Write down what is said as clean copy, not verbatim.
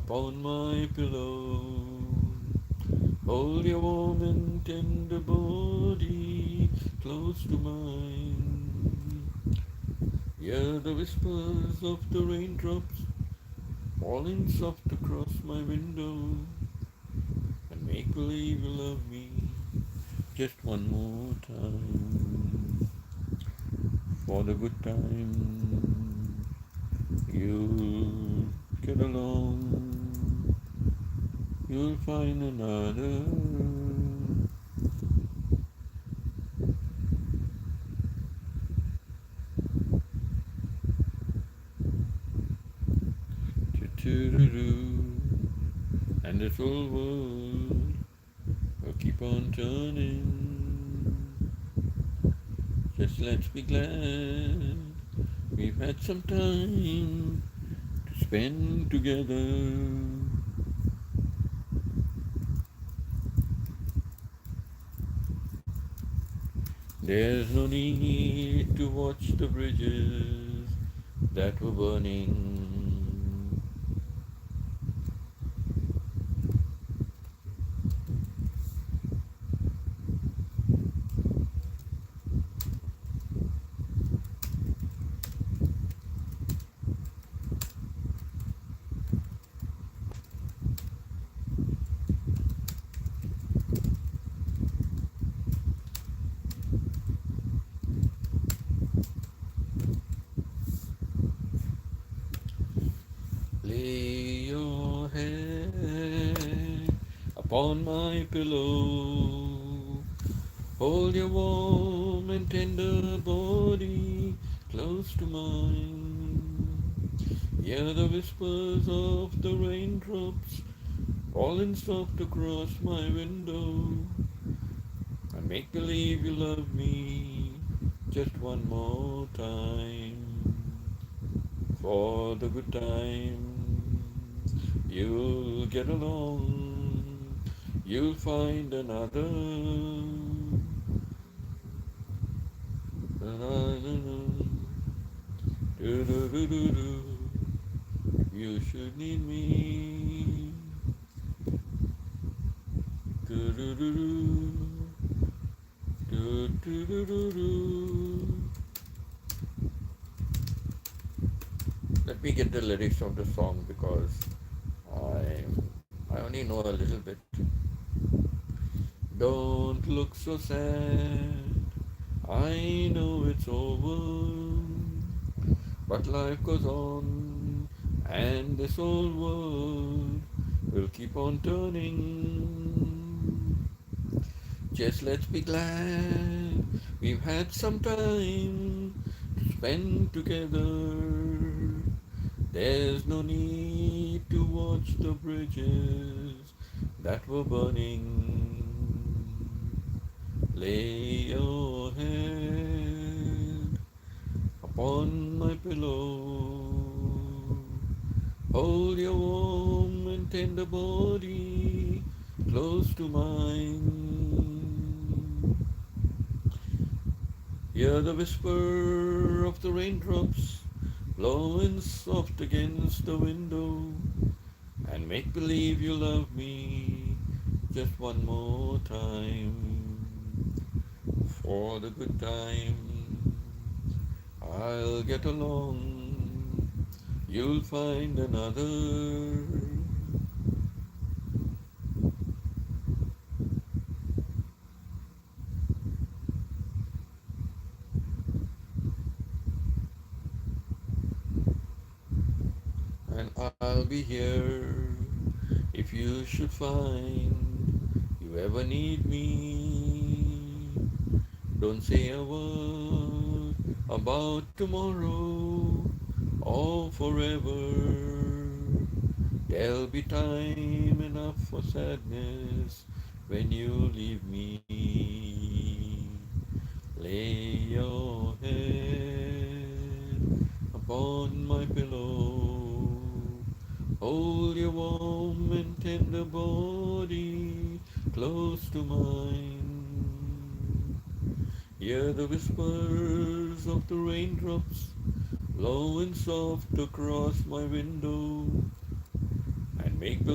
upon my pillow. Hold your warm and tender body close to mine. Hear the whispers of the raindrops falling soft across my window, and make believe you love me just one more time. For the good time, you'll get along, you'll find another. And this whole world will keep on turning. Just let's be glad we've had some time to spend together. There's no need to watch the bridges that were burning. Lay your head upon my pillow. Hold your warm and tender body close to mine. Hear the whispers of the raindrops falling soft across my window. And make believe you love me just one more time. For the good time, you'll get along, you'll find another. You should need me. Let me get the lyrics of the song because I I only know a little bit. Don't look so sad. I know it's over, but life goes on, and this whole world will keep on turning. Just let's be glad we've had some time to spend together. There's no need to watch the bridges that were burning. Lay your head upon my pillow. Hold your warm and tender body close to mine. Hear the whisper of the raindrops blowing soft against the window, and make believe you love me just one more time. For the good time, I'll get along, you'll find another. And I'll be here if you should find you ever need me. Don't say a word about tomorrow or forever. There'll be time enough for sadness when you leave me. Lay your head upon my pillow. Hold your warm and tender body close to mine. Hear the whispers of the raindrops blowing soft across my window, and make believe